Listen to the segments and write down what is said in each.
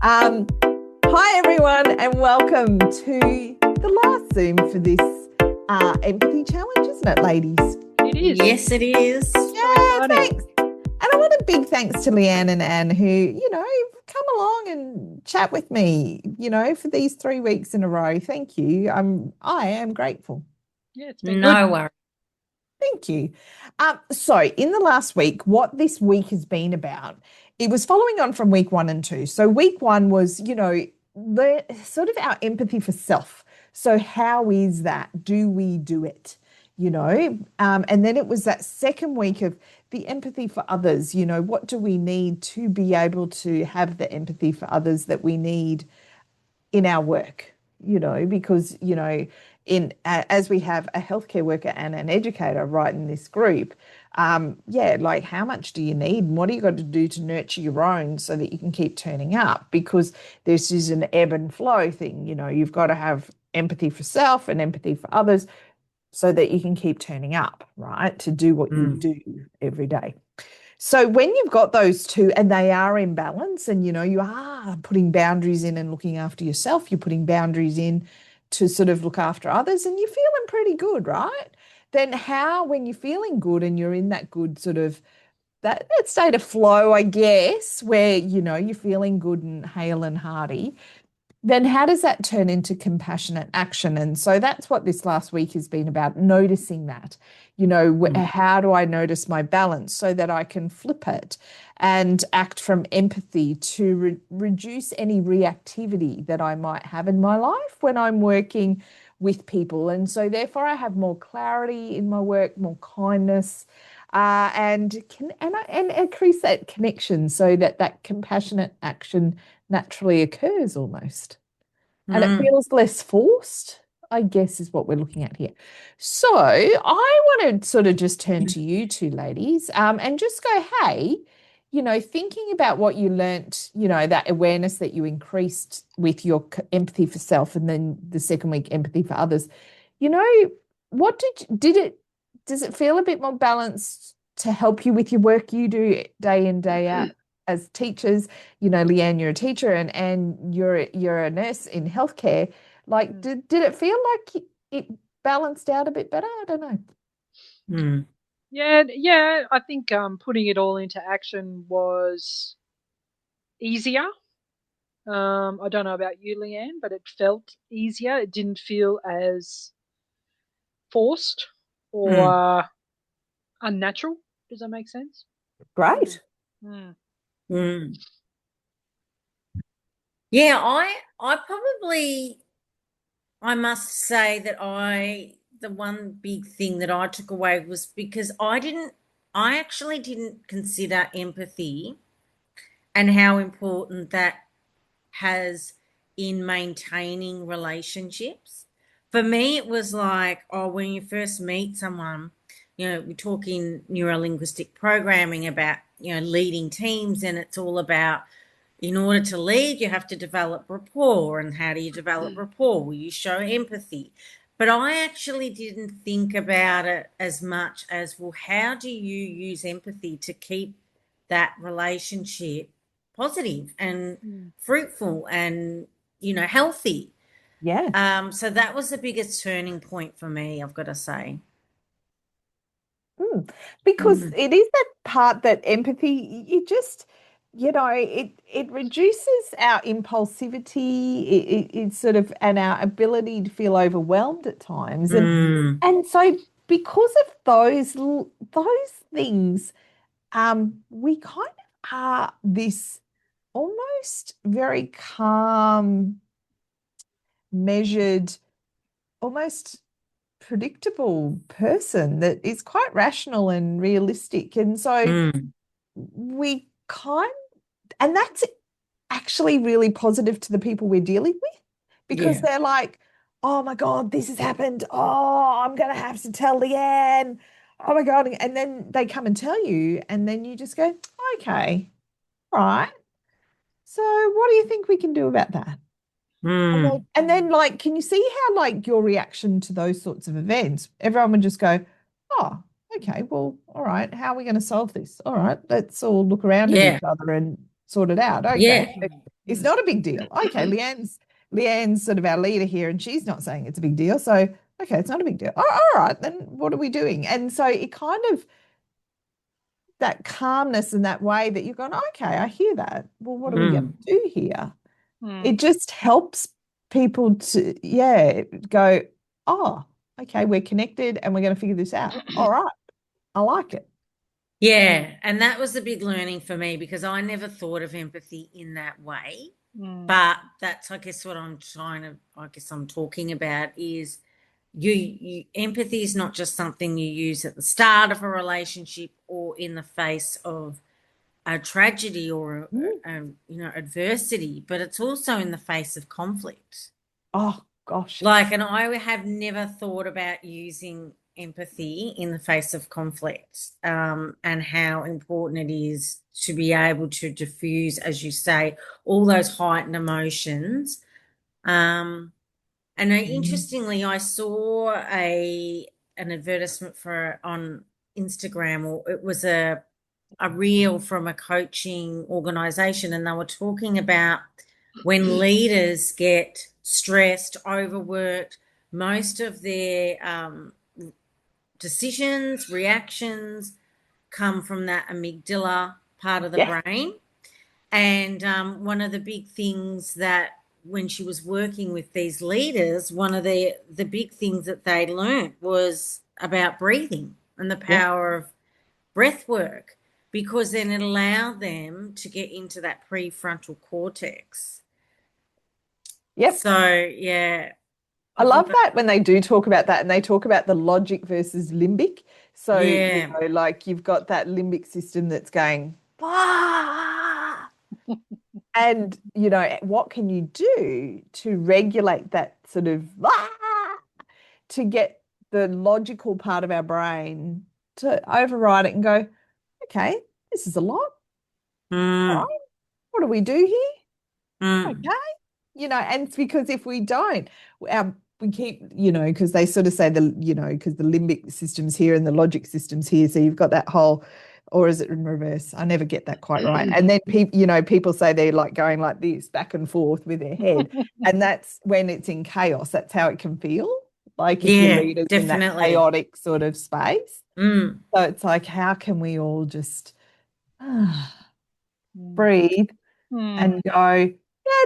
Um, Hi, everyone, and welcome to the last Zoom for this empathy challenge, isn't it, ladies? It is. Yes, it is. So Yeah, exciting. thanks. And I want a big thanks to Leanne and Anne who, come along and chat with me, for these 3 weeks in a row. Thank you. I am grateful. Yeah, it's been good. No worries. Thank you. So in the last week, what this week has been about, it was following on from week 1 and 2. So week 1 was, the sort of our empathy for self. So how is that? Do we do it? And then it was that second week of the empathy for others. What do we need to be able to have the empathy for others that we need in our work? Because in as we have a healthcare worker and an educator right in this group, like how much do you need and what do you got to do to nurture your own so that you can keep turning up? Because this is an ebb and flow thing. You've got to have empathy for self and empathy for others so that you can keep turning up, right, to do what you do every day. So when you've got those two and they are in balance and, you are putting boundaries in and looking after yourself, you're putting boundaries in to sort of look after others and you're feeling pretty good, right? Then how, when you're feeling good and you're in that good sort of that state of flow, I guess, where, you're feeling good and hale and hearty, then how does that turn into compassionate action? And so that's what this last week has been about, noticing that. How do I notice my balance so that I can flip it and act from empathy to reduce any reactivity that I might have in my life when I'm working with people. And so therefore I have more clarity in my work, more kindness, and increase that connection so that that compassionate action naturally occurs almost. And it feels less forced, I guess, is what we're looking at here. So I want to sort of just turn to you two ladies, and just go, hey, thinking about what you learnt, that awareness that you increased with your empathy for self and then the second week empathy for others, what does it feel a bit more balanced to help you with your work you do day in, day out as teachers? Leanne, you're a teacher and you're a nurse in healthcare. Like, did it feel like it balanced out a bit better? I don't know. Yeah, I think putting it all into action was easier. I don't know about you, Leanne, but it felt easier. It didn't feel as forced or unnatural. Does that make sense? Great. Mm. Yeah, I probably I must say that the one big thing that I took away was because I actually didn't consider empathy and how important that has in maintaining relationships. For me, it was like, oh, when you first meet someone, we talk in neurolinguistic programming about, leading teams, and it's all about in order to lead, you have to develop rapport. And how do you develop rapport? Well, you show empathy. But I actually didn't think about it as much as, well, how do you use empathy to keep that relationship positive and fruitful and, healthy? Yeah. So that was the biggest turning point for me, I've got to say. Because it is that part that empathy, you just, it reduces our impulsivity, it sort of, and our ability to feel overwhelmed at times. And so because of those things, we kind of are this almost very calm, measured, almost predictable person that is quite rational and realistic. And so we kind and that's actually really positive to the people we're dealing with because Yeah. they're like, oh my God, this has happened. Oh, I'm going to have to tell Leanne. Oh my God. And then they come and tell you, and then you just go, okay, all right. So what do you think we can do about that? And then, like, can you see how, like, your reaction to those sorts of events, everyone would just go, oh, okay, well, all right, how are we going to solve this? All right, let's all look around at Yeah. each other and sort it out. Yeah. Okay. It's not a big deal. Okay, Leanne's sort of our leader here, and she's not saying it's a big deal. So, okay, it's not a big deal. All right, then what are we doing? And so it kind of that calmness and that way that you're going, okay, I hear that. Well, what are we going to do here? It just helps people to, go, oh, okay, we're connected and we're going to figure this out. All right, I like it. Yeah, and that was a big learning for me because I never thought of empathy in that way. But that's, I guess, what I'm talking about is you empathy is not just something you use at the start of a relationship or in the face of a tragedy or adversity, but it's also in the face of conflict. Oh gosh. And I have never thought about using empathy in the face of conflict, and how important it is to be able to diffuse, as you say, all those heightened emotions. And interestingly, I saw an advertisement on Instagram, or it was a reel from a coaching organization, and they were talking about when leaders get stressed, overworked, most of their decisions, reactions come from that amygdala part of the brain. And one of the big things that when she was working with these leaders, one of the big things that they learned was about breathing and the power of breath work, because then it allowed them to get into that prefrontal cortex. Yep. So, yeah. I love that when they do talk about that, and they talk about the logic versus limbic. So, like you've got that limbic system that's going, ah! And, what can you do to regulate that sort of, to get the logical part of our brain to override it and go, okay, this is a lot. All right, what do we do here? Okay. And it's because if we don't, we keep, because they sort of say because the limbic system's here and the logic system's here. So you've got that whole, or is it in reverse? I never get that quite right. And then people say they're like going like this back and forth with their head. And that's when it's in chaos. That's how it can feel. Like if your leader's in that chaotic sort of space. So it's like, how can we all just breathe and go,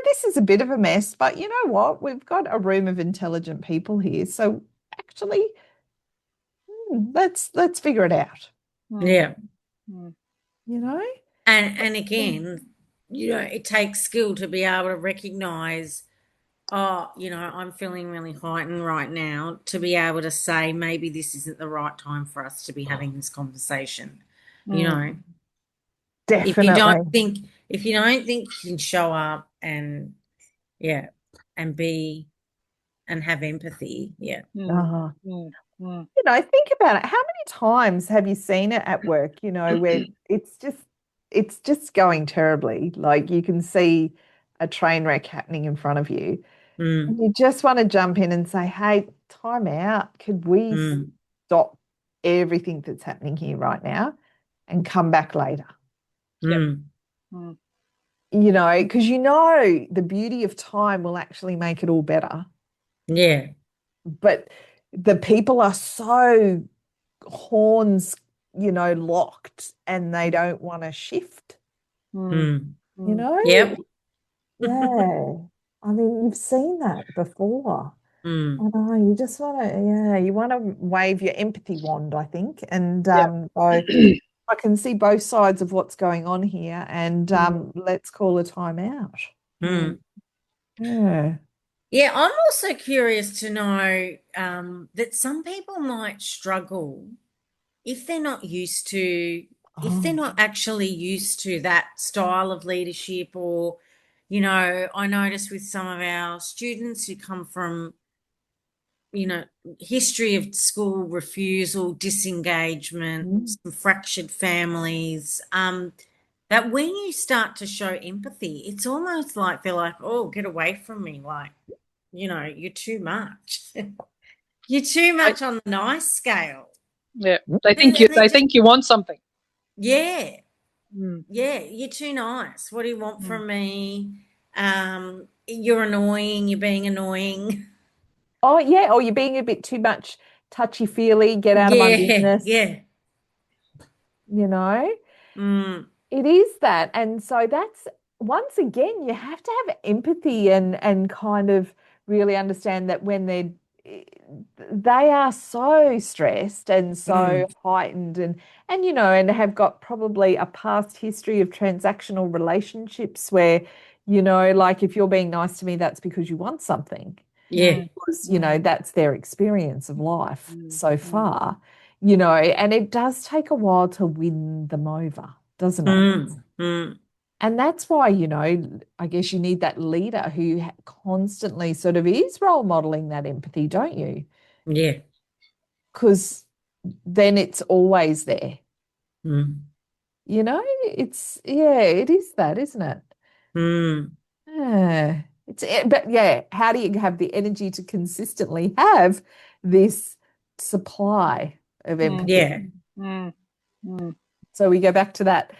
this is a bit of a mess, but you know what? We've got a room of intelligent people here. So actually, let's figure it out. Yeah. And again, it takes skill to be able to recognize, I'm feeling really heightened right now, to be able to say maybe this isn't the right time for us to be having this conversation. Definitely. If you don't think you can show up and be and have empathy, think about it. How many times have you seen it at work, where it's just going terribly, like you can see a train wreck happening in front of you, and you just want to jump in and say, hey, time out, could we stop everything that's happening here right now and come back later? Because the beauty of time will actually make it all better. Yeah. But the people are so horns, locked, and they don't want to shift. Yep. Yeah. I mean, you've seen that before. I know, you just want to, you want to wave your empathy wand, I think, and I can see both sides of what's going on here, and let's call a time out. Yeah, I'm also curious to know that some people might struggle if they're not used to, if they're not actually used to that style of leadership, or, I notice with some of our students who come from, history of school refusal, disengagement, some fractured families, that when you start to show empathy, it's almost like they're like, oh, get away from me. Like, you're too much. You're too much on the nice scale. Yeah. They think you want something. Yeah. Yeah, you're too nice. What do you want from me? you're annoying, you're being annoying. Oh, yeah. Or you're being a bit too much touchy-feely, get out of my Yeah, business, yeah. you know? Mm, It is that. And so that's once again, you have to have empathy and kind of really understand that when they are so stressed and so mm, heightened and you know and have got probably a past history of transactional relationships where you know like if you're being nice to me that's because you want something yeah. because you know that's their experience of life mm, so mm. far you know and it does take a while to win them over doesn't it Mm, mm, and that's why you know I guess you need that leader who constantly sort of is role modeling that empathy don't you yeah. because then it's always there. Mm, You know, it's yeah, it is that, isn't it? mm, Yeah. But yeah, how do you have the energy to consistently have this supply of Mm, yeah. empathy? mm, mm. So we go back to that.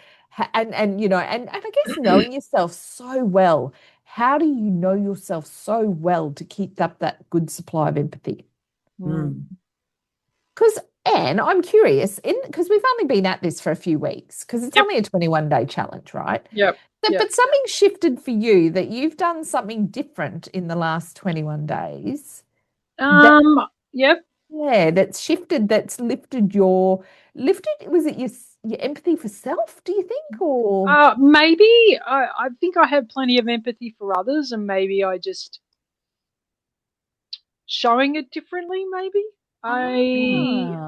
And you know, and I guess knowing yourself so well, how do you know yourself so well to keep up that good supply of empathy? Mm. Mm, Because, Anne, I'm curious, in because we've only been at this for a few weeks, because it's Yep, only a 21-day challenge, right? yep, yep. But something shifted for you that you've done something different in the last 21 days that, Um, yep. yeah, that's shifted, that's lifted, was it your empathy for self, do you think? Or, Maybe I think I have plenty of empathy for others, and maybe I just showing it differently. Maybe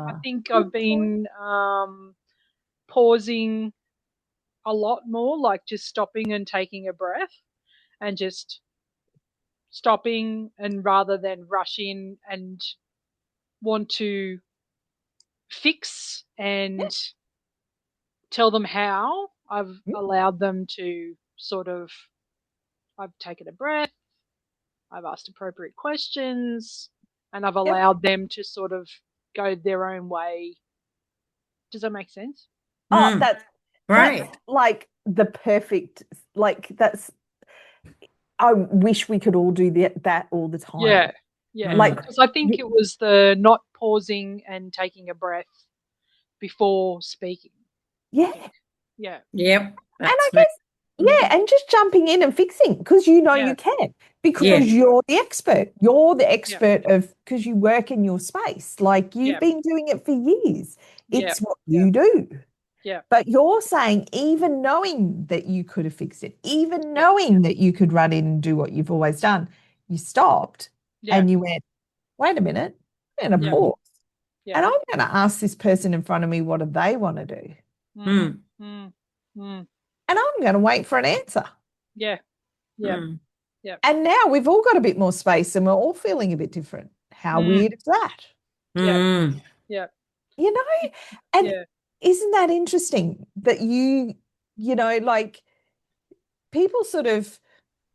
I ah, think I've good point. been pausing a lot more, like just stopping and taking a breath, and just stopping, and rather than rush in and want to fix Yeah, and tell them how, I've yeah, allowed them to sort of, I've taken a breath, I've asked appropriate questions, and I've yeah. allowed them to sort of go their own way. Does that make sense? Oh, mm. that's Right. like the perfect, like that's I wish we could all do that all the Yeah, time. yeah. Like, Mm, Because I think y- it was the not pausing and taking a breath before speaking, I yeah. think. Yeah, yep. And I That's me. guess, yeah, and just jumping in and fixing because you know yeah, you can, Yeah. because you're the expert. You're the yeah, expert of because you work in your space. Like you've yeah, been doing it for years. yeah, It's what yeah, you do. yeah, But you're saying, even knowing that you could have fixed it, even yeah, knowing that you could run in and do what you've always done, you stopped yeah, and you went, wait a minute, I'm going to yeah, Mm, pause. yeah. And I'm going to ask this person in front of me, what do they want to do? Mm, mm, mm, mm. And I'm going to wait for an answer. Yeah, yeah, mm, yeah. And now we've all got a bit more space and we're all feeling a bit different. How Mm, weird is that? yeah, mm. yeah, You know? And yeah, isn't that interesting that you know, like people sort of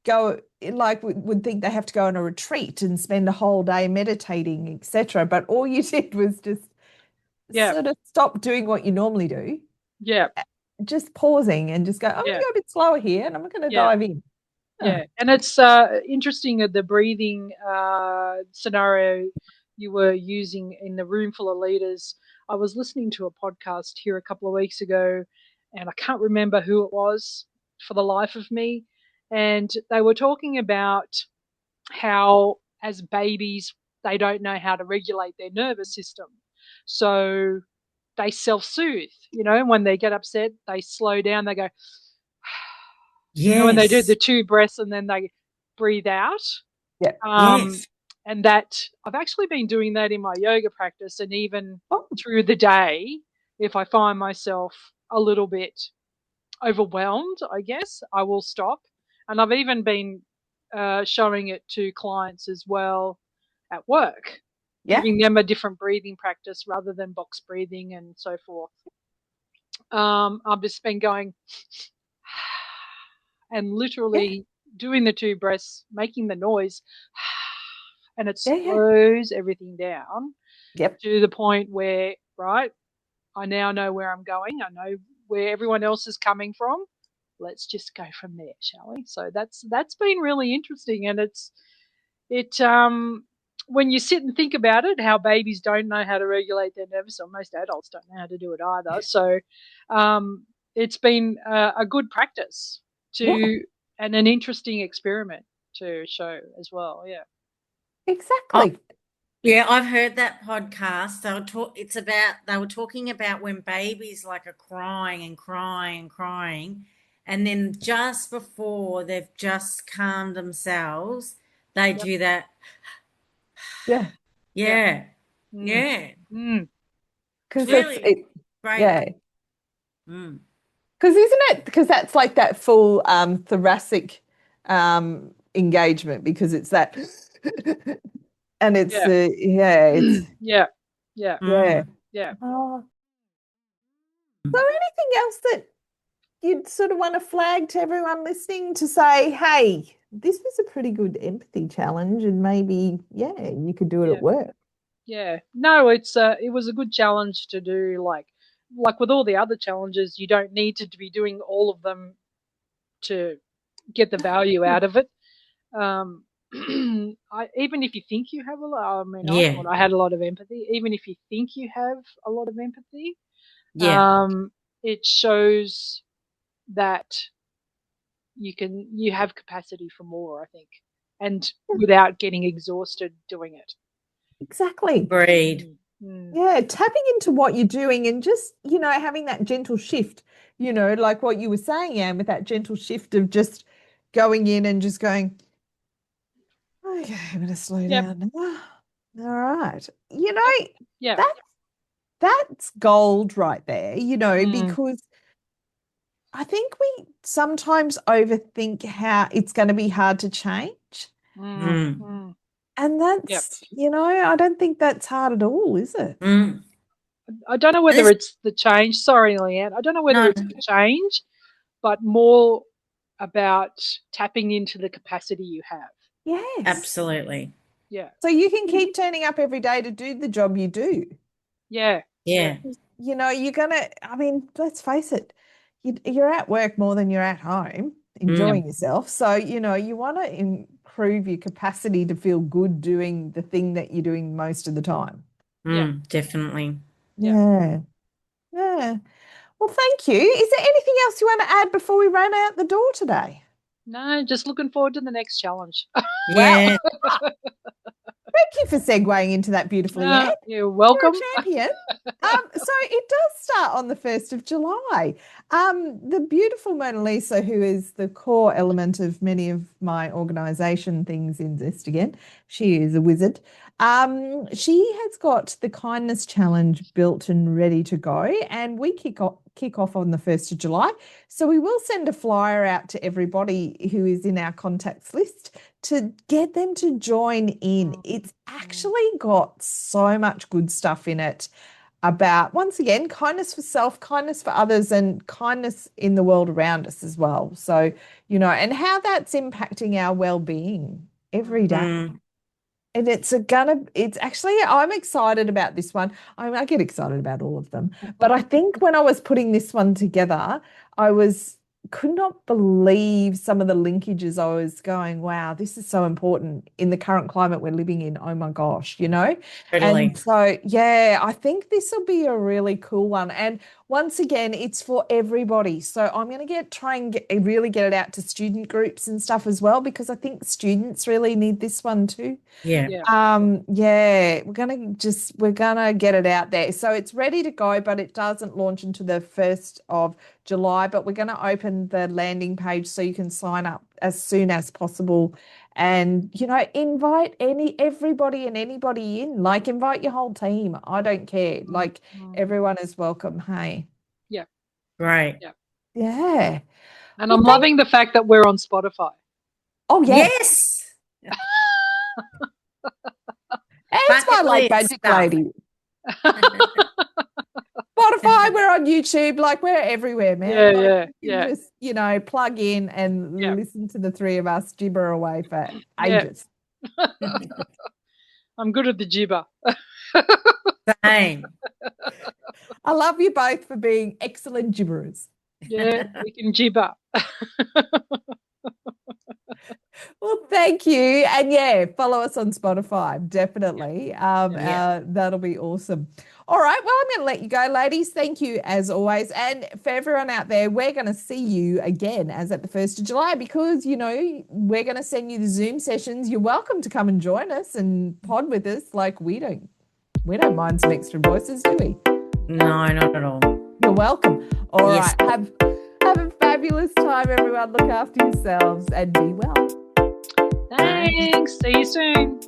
go like would think they have to go on a retreat and spend a whole day meditating, etc. But all you did was just yeah, sort of stop doing what you normally do, yeah, just pausing and just go, I'm going to yeah, go a bit slower here and I'm going to yeah. dive in. Oh, Yeah, and it's interesting the breathing scenario you were using in the room full of leaders. I was listening to a podcast here a couple of weeks ago, and I can't remember who it was for the life of me. And they were talking about how, as babies, they don't know how to regulate their nervous system. So they self soothe, when they get upset, they slow down, they go, when they do the Yes. two breaths and then they breathe out. yeah. Um, Yes. and that I've actually been doing that in my yoga practice, and even Oh, through the day, if I find myself a little bit overwhelmed, I guess I will stop. And I've even been showing it to clients as well at work, yeah. giving them a different breathing practice rather than box breathing and so forth. I've just been going and Yeah. literally doing the two breaths, making the noise, and it Yeah. Yeah. slows everything down Yep. to the point where, right, I now know where I'm going. I know where everyone else is coming from. let's just go from there, shall we? So that's been really interesting, and when you sit and think about it, how babies don't know how to regulate their nervous, or most adults don't know how to do it either. So it's been a good practice Yeah, and an interesting experiment to show as well. Yeah. Oh, exactly. yeah, I've heard that podcast. They were talking about when babies like are crying and crying and crying, and then just before they've just calmed themselves, they Yep. do that. Yeah, Yep. Yeah. Mm. Yeah. Mm. because Really great. yeah, Mm. because isn't it? Because that's like that full thoracic engagement because it's that, and it's Yeah. it's Yeah. Yeah. yeah. Mm. Yeah. Oh, so anything else that you'd sort of want to flag to everyone listening to say, hey, this was a pretty good empathy challenge, and maybe, yeah, you could do it Yeah. at work. Yeah. No, it was a good challenge to do. Like with all the other challenges, you don't need to be doing all of them to get the value out of it. Um, even if you think you have a lot, I mean, I Yeah. thought I had a lot of empathy. Even if you think you have a lot of empathy, Yeah. it shows that you have capacity for more, I think, and without getting exhausted doing it. Exactly. Agreed. Yeah, tapping into what you're doing and just, having that gentle shift, like what you were saying, Anne, with that gentle shift of just going in and just going, okay, I'm going to slow Yep. down now. All right. Yeah. That that's gold right there, Mm. because I think we sometimes overthink how it's going to be hard to change. Mm. Mm. Mm. And Yep. that's, I don't think that's hard at all, is it? Mm. I don't know whether This, it's the change. Sorry, Leanne. I don't know whether no, it's the change, but more about tapping into the capacity you have. Yes. absolutely. Yeah. So you can keep turning up every day to do the job you do. Yeah. Yeah. You're gonna, I mean, let's face it, you're at work more than you're at home enjoying Mm. yourself. So, you want to improve your capacity to feel good doing the thing that you're doing most of the time. Yeah. Definitely. Yeah. Yeah. Yeah. Well, thank you. Is there anything else you want to add before we run out the door today? No, just looking forward to the next challenge. Yeah. Thank you for segueing into that beautifully, Anne. You're You're welcome. a champion. So it does start on the 1st of July. The beautiful Mona Lisa, who is the core element of many of my organisation things in Zest Again, she is a wizard. She has got the Kindness Challenge built and ready to go, and we kick off on the 1st of July. So we will send a flyer out to everybody who is in our contacts list to get them to join in. It's actually got so much good stuff in it about, once again, kindness for self, kindness for others, and kindness in the world around us as well. So, and how that's impacting our well-being every day. Mm. And it's actually, I'm excited about this one. I get excited about all of them. But I think when I was putting this one together, could not believe some of the linkages. I was going, wow, this is so important in the current climate we're living in. Oh my gosh, Totally. And so, yeah, I think this will be a really cool one. And once again, it's for everybody. So I'm going to really get it out to student groups and stuff as well, because I think students really need this one too. Yeah. Yeah, we're gonna get it out there. So it's ready to go, but it doesn't launch until the 1st of July. But we're gonna open the landing page so you can sign up as soon as possible. And invite everybody and anybody in. Like, invite your whole team. I don't care. Like, everyone is welcome. Hey. Yeah. Right. Yeah. Yeah. And Well, I'm loving the fact that we're on Spotify. Oh yeah. Yes. It's my Bucket like list magic stuff. lady. Spotify, we're on YouTube, like we're everywhere, man. Yeah, Like, yeah, you can just, plug in and Yeah. listen to the three of us gibber away for Yeah. ages. I'm good at the gibber. Same. I love you both for being excellent gibberers. Yeah, we can gibber. Well, thank you. And yeah, follow us on Spotify, definitely. Yeah. That'll be awesome. All right. Well, I'm going to let you go, ladies. Thank you as always. And for everyone out there, we're going to see you again as at the 1st of July because, we're going to send you the Zoom sessions. You're welcome to come and join us and pod with us. Like we don't mind some extra voices, do we? No, not at all. You're welcome. All Yes. right. Have a fabulous time, everyone. Look after yourselves and be well. Thanks. See you soon.